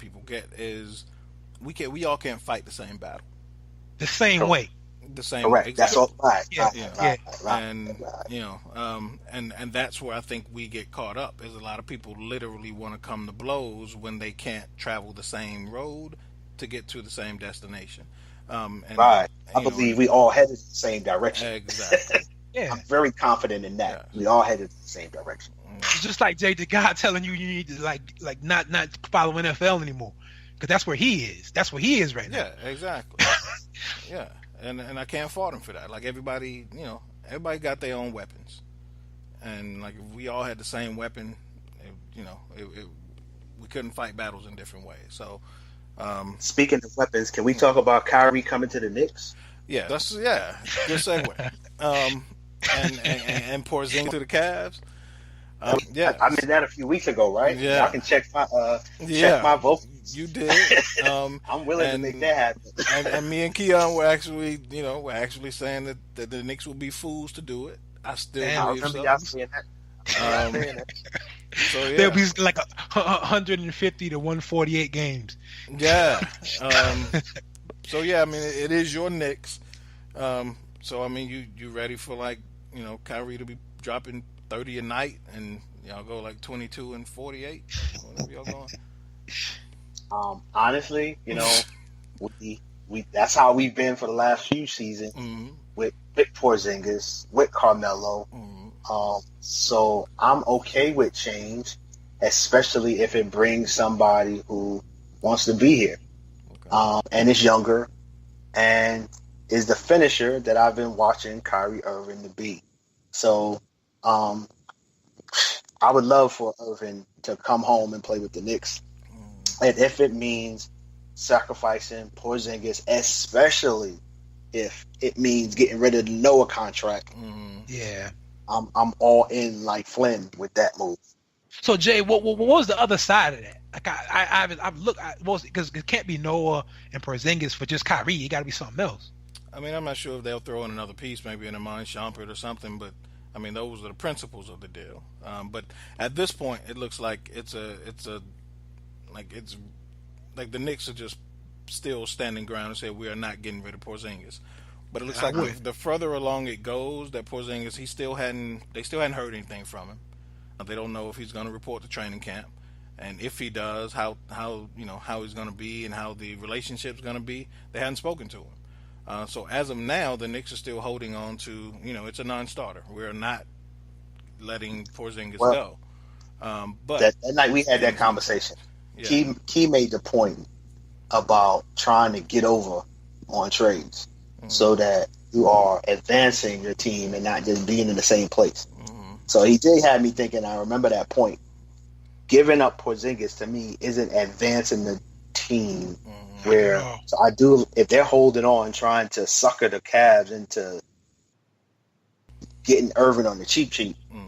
people get is we all can't fight the same battle The same way. the same way. Correct. That's Exactly. all. Right. Yeah, Right. Yeah. yeah. Right. Right. And Right. and that's where I think we get caught up is a lot of people literally want to come to blows when they can't travel the same road to get to the same destination. And Right. I you know, believe we all headed the same direction. exactly. Yeah. I'm very confident in that. Yes. We all headed the same direction. It's just like Jay the God telling you need to like not follow NFL anymore. Because that's where he is. That's where he is right now. Yeah, exactly. Yeah, and I can't fault him for that. Like everybody got their own weapons, and like if we all had the same weapon, we couldn't fight battles in different ways. So, Speaking of weapons, can we talk about Kyrie coming to the Knicks? yeah, good segue. And Porzingis to the Cavs. Yeah, I did that a few weeks ago, right? Yeah. I can check my yeah, vote. you did. I'm willing to make that happen. And me and Keyonne were actually saying that the Knicks will be fools to do it. I still Damn, I believe remember so. y'all saying that. So yeah, There'll be like 150 to 148 games. yeah. So yeah, I mean it is your Knicks. So I mean you ready for Kyrie to be dropping 30 a night and y'all go like 22 and 48, whatever y'all going. Honestly, we that's how we've been for the last few seasons with Porzingis, with Carmelo. So I'm okay with change, especially if it brings somebody who wants to be here, and is younger, and is the finisher that I've been watching Kyrie Irving to be. So, I would love for Irving to come home and play with the Knicks. And if it means sacrificing Porzingis, especially if it means getting rid of the Noah contract, Yeah. I'm all in like Flynn with that move. So Jay, what was the other side of that? Like I've looked because it can't be Noah and Porzingis for just Kyrie. It got to be something else. I mean, I'm not sure if they'll throw in another piece, maybe in a Iman Shumpert or something, but I mean, those are the principles of the deal. But at this point, it looks like it's like the Knicks are just still standing ground and say we are not getting rid of Porzingis. But it looks like the further along it goes, that Porzingis they still hadn't heard anything from him. They don't know if he's going to report to training camp, and if he does, how he's going to be and how the relationship's going to be. They hadn't spoken to him. So as of now, the Knicks are still holding on to, it's a non-starter. We're not letting Porzingis go. But that night we had that conversation. Yeah. Key made the point about trying to get over on trades so that you are advancing your team and not just being in the same place. So he did have me thinking, I remember that point. Giving up Porzingis to me isn't advancing the team. So I do, if they're holding on, trying to sucker the Cavs into getting Irvin on the cheap,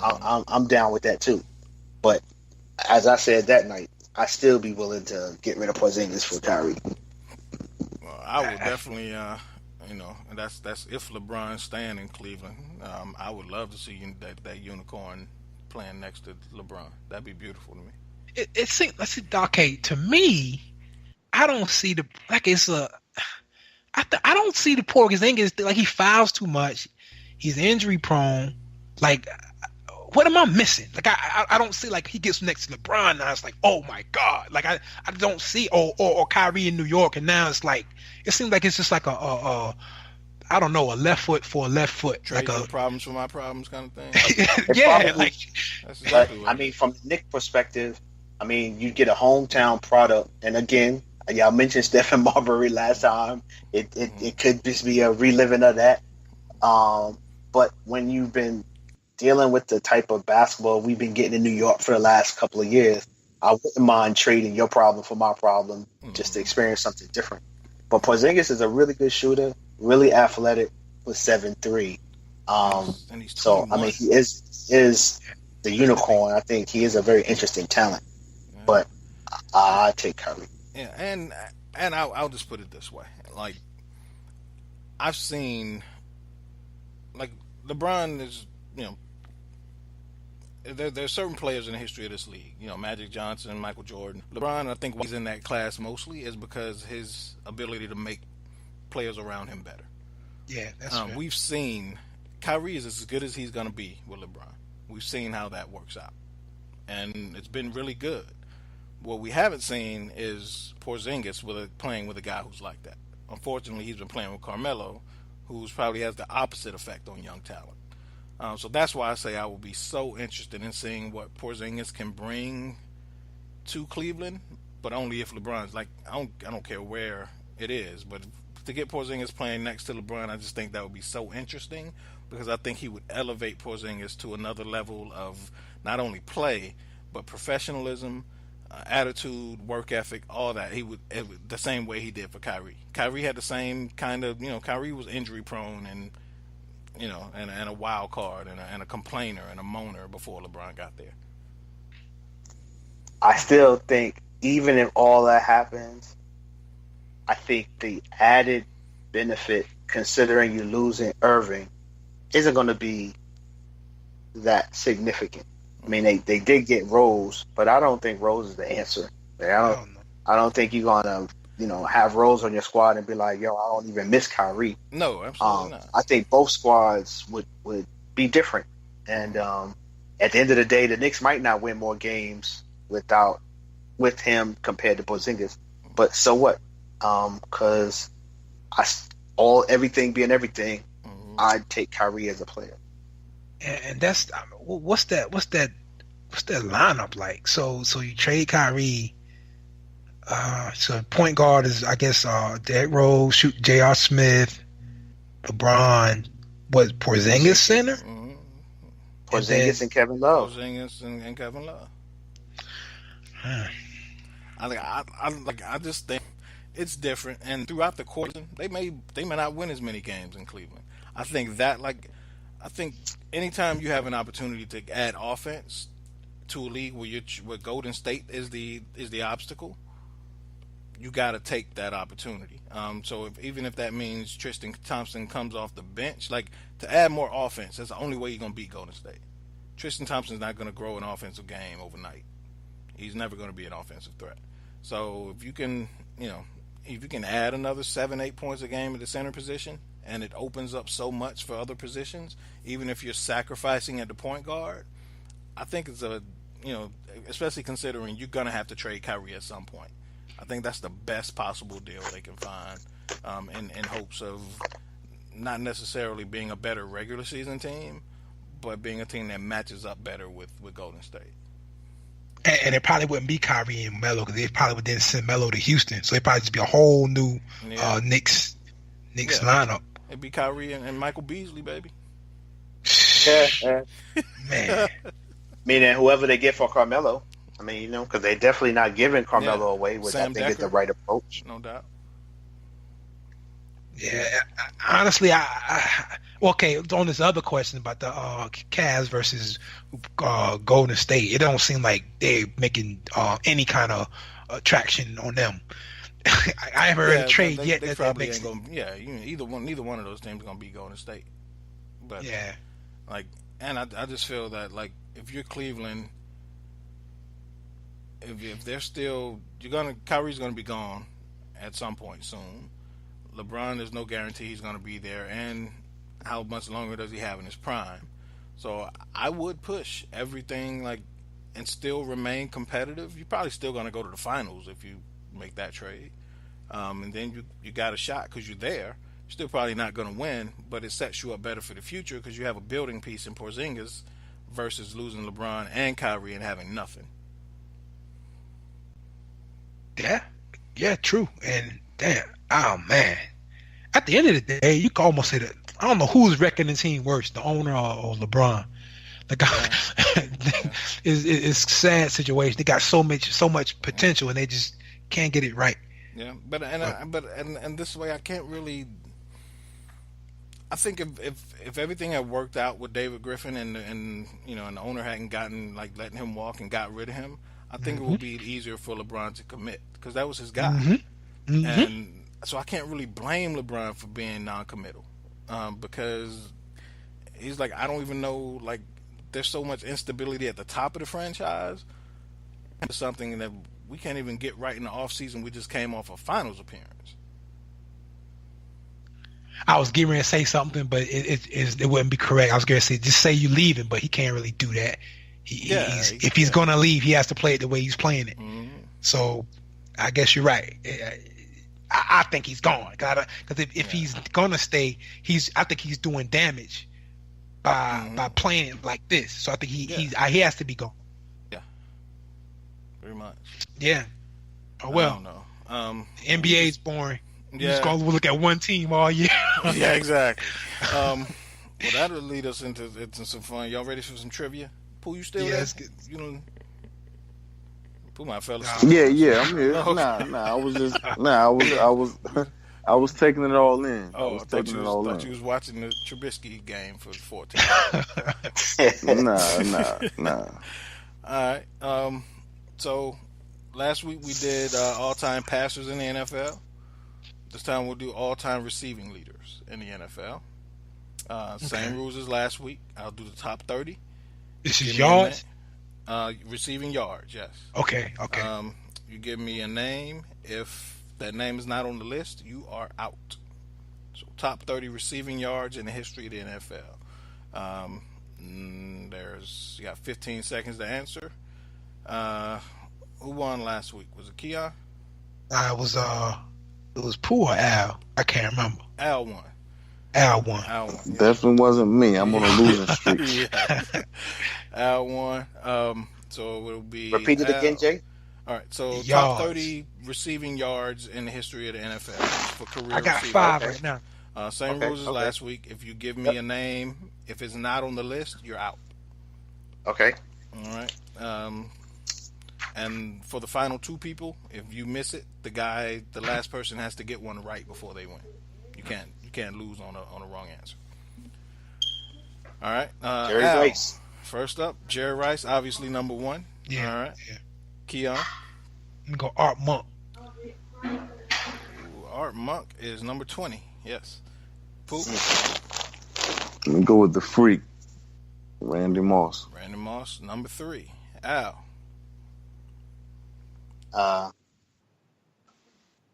I'm down with that too. But as I said that night, I still be willing to get rid of Porzingis for Kyrie. Well, I would definitely, and that's if LeBron's staying in Cleveland. I would love to see that unicorn playing next to LeBron. That'd be beautiful to me. It seems, okay, to me, I don't see I don't see the Porzingis, like he fouls too much. He's injury prone. Like, what am I missing? Like, I don't see, like, he gets next to LeBron now. It's like, oh my God. Like, I don't see, or Kyrie in New York. And now it's like, it seems like it's just like I don't know, a left foot for a left foot. Trade like your problems for my problems kind of thing. Yeah. Probably, like, That's exactly what I mean, from the Knicks perspective, I mean, you get a hometown product. And again, y'all mentioned Stephen Marbury last time. It could just be a reliving of that. But when you've been dealing with the type of basketball we've been getting in New York for the last couple of years, I wouldn't mind trading your problem for my problem just to experience something different. But Porzingis is a really good shooter, really athletic with 7'3". And he's So, 21. I mean, he is the unicorn. I think he is a very interesting talent. Yeah. But I take Kyrie. Yeah, and I'll just put it this way: like, I've seen, like, LeBron is, there's certain players in the history of this league. Magic Johnson, Michael Jordan, LeBron. I think why he's in that class mostly is because his ability to make players around him better. Yeah, that's right. We've seen Kyrie is as good as he's going to be with LeBron. We've seen how that works out, and it's been really good. What we haven't seen is Porzingis playing with a guy who's like that. Unfortunately, he's been playing with Carmelo, who's probably has the opposite effect on young talent. So that's why I say I will be so interested in seeing what Porzingis can bring to Cleveland, but only if LeBron's like, I don't care where it is, but to get Porzingis playing next to LeBron, I just think that would be so interesting, because I think he would elevate Porzingis to another level of not only play, but professionalism, attitude, work ethic, all that. He would the same way he did for Kyrie. Kyrie had the same kind of, Kyrie was injury prone and and a wild card and a complainer and a moaner before LeBron got there. I still think even if all that happens, I think the added benefit, considering you losing Irving, isn't going to be that significant. I mean, they did get Rose, but I don't think Rose is the answer. I don't think you're going to, have Rose on your squad and be like, yo, I don't even miss Kyrie. No, absolutely not. I think both squads would be different. And at the end of the day, the Knicks might not win more games with him compared to Porzingis. But so what? Because everything being everything, I'd take Kyrie as a player. And that's what's that lineup like? So you trade Kyrie. So point guard is, I guess, Derrick Rose, J.R. Smith, LeBron. What, Porzingis center? Mm-hmm. Porzingis and Kevin Love. Porzingis and Kevin Love. I just think it's different, and throughout the course, they may not win as many games in Cleveland. I think anytime you have an opportunity to add offense to a league where Golden State is the obstacle, you got to take that opportunity. So even if that means Tristan Thompson comes off the bench, like, to add more offense, that's the only way you're going to beat Golden State. Tristan Thompson's not going to grow an offensive game overnight. He's never going to be an offensive threat. So if you can add another 7-8 points a game at the center position, and it opens up so much for other positions, even if you're sacrificing at the point guard, I think it's especially considering you're going to have to trade Kyrie at some point. I think that's the best possible deal they can find, in hopes of not necessarily being a better regular season team, but being a team that matches up better with Golden State. And it probably wouldn't be Kyrie and Melo, because they probably would then send Melo to Houston. So it'd probably just be a whole new Knicks lineup. It'd be Kyrie and Michael Beasley, baby. Man. Meaning whoever they get for Carmelo. I mean, because they're definitely not giving Carmelo away, which I think is the right approach. No doubt. Yeah, honestly, okay, on this other question about the Cavs versus Golden State, it don't seem like they're making any kind of traction on them. I haven't heard a trade yet that makes it. Neither one of those teams are going to be Golden State. But and I just feel that, like, if you're Cleveland, if they're still, Kyrie's going to be gone at some point soon. LeBron, there's no guarantee he's going to be there, and how much longer does he have in his prime? So I would push everything, and still remain competitive. You're probably still going to go to the finals if you make that trade, and then you got a shot because you're there. You're still probably not going to win, but it sets you up better for the future because you have a building piece in Porzingis versus losing LeBron and Kyrie and having nothing. Yeah, true. And damn, oh man, at the end of the day, you can almost say that I don't know who's wrecking the team worse, the owner or LeBron. It's a sad situation. They got so much potential and they just can't get it right. Yeah, but this way I can't really. I think if everything had worked out with David Griffin and the owner hadn't gotten letting him walk and got rid of him, I think it would be easier for LeBron to commit because that was his guy. And so I can't really blame LeBron for being non-committal because he's like, I don't even know, there's so much instability at the top of the franchise. It's something that we can't even get right in the offseason. We just came off a finals appearance. I was getting ready to say something, but it wouldn't be correct. I was going to say, just say you're leaving, but he can't really do that. If he's going to leave, he has to play it the way he's playing it. Mm-hmm. So I guess you're right. I think he's gone. Because if he's going to stay, I think he's doing damage by playing it like this. So I think he has to be gone. Yeah. Very much. Yeah. Oh, well. I don't know. NBA's boring. Yeah. Just going to look at one team all year. Yeah, exactly. Well, that'll lead us into some fun. Y'all ready for some trivia? Pooh, you still there? You know, Pooh, my fellas. Yeah, I'm here. I was just, I was taking it all in. Oh, I thought you was watching the Trubisky game for 14. Nah. All right. So last week we did all-time passers in the NFL. This time we'll do all-time receiving leaders in the NFL. Same rules as last week. I'll do the top 30. This is yards? Receiving yards, yes. Okay. You give me a name. If that name is not on the list, you are out. So top 30 receiving yards in the history of the NFL. You got 15 seconds to answer. Who won last week? Was it Keyonne? It was Pooh or Al. I can't remember. Al won. Yeah. Definitely wasn't me. I'm on a losing streak. Al won. So it'll be. Repeat it again, Jay. All right. So top 30 receiving yards in the history of the NFL for career. I got receivers. 5 right now. Same rules as last week. If you give me a name, if it's not on the list, you're out. Okay. All right. And for the final 2 people, if you miss it, the last person has to get one right before they win. You can't lose on a wrong answer. All right. Jerry Rice. First up, Jerry Rice, obviously number 1. Yeah. All right. Yeah. Keon. Let me go Art Monk. Art Monk is number 20. Yes. Pooh. Let me go with the freak, Randy Moss. Randy Moss, number 3. Al.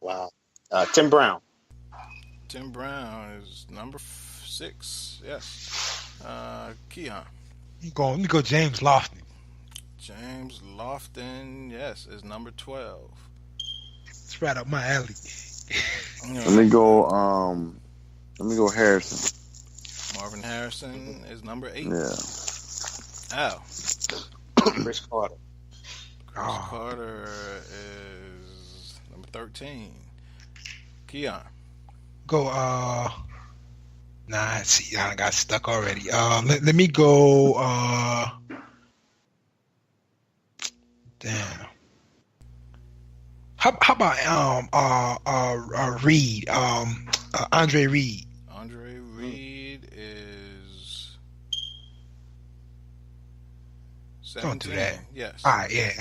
Wow. Tim Brown. Tim Brown is number 6. Yes. Keon. Let me go James Lofton. James Lofton, yes, is number 12. It's right up my alley. Let me go Harrison. Marvin Harrison is number 8. Yeah. Al. Chris Carter. Carter is number 13. Keon. Go see, I got stuck already. Let me go damn. How about Reed? Andre Reed. Andre Reed is 17. Don't do that. Yes. All right, yeah.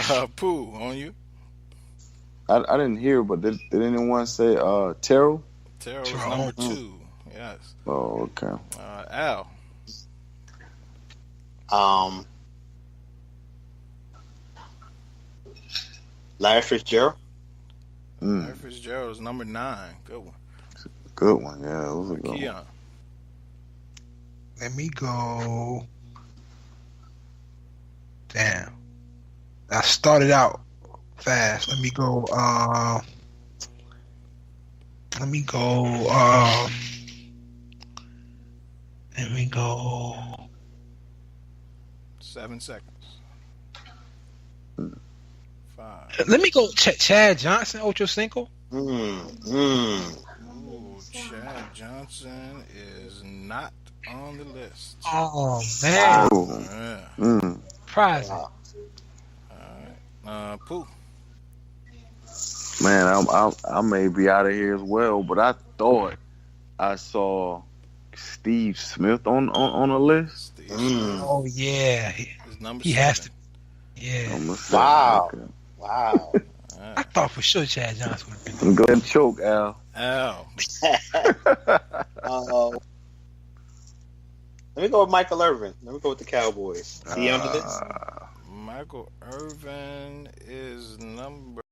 All right. Pooh, on you. I didn't hear, but did anyone say Terrell? Terrell is number 2. Yes. Oh, okay. Al. Larry Fitzgerald. Larry Fitzgerald is number 9. Good one. Good one, yeah. It was a good one. Keon. Let me go. Damn. I started out fast. Let me go. 7 seconds. 5. Let me go Chad Johnson, Ocho Cinco. Ooh, Chad Johnson is not on the list. Oh, man. Yeah. Surprising. All right. Pooh. Man, I may be out of here as well, but I thought I saw Steve Smith on a list. Oh yeah, he has to. Yeah. Wow. Okay. Wow. I thought for sure Chad Johnson would have been. Go ahead and choke, Al. Let me go with Michael Irvin. Let me go with the Cowboys. Is he under this? Michael Irvin is number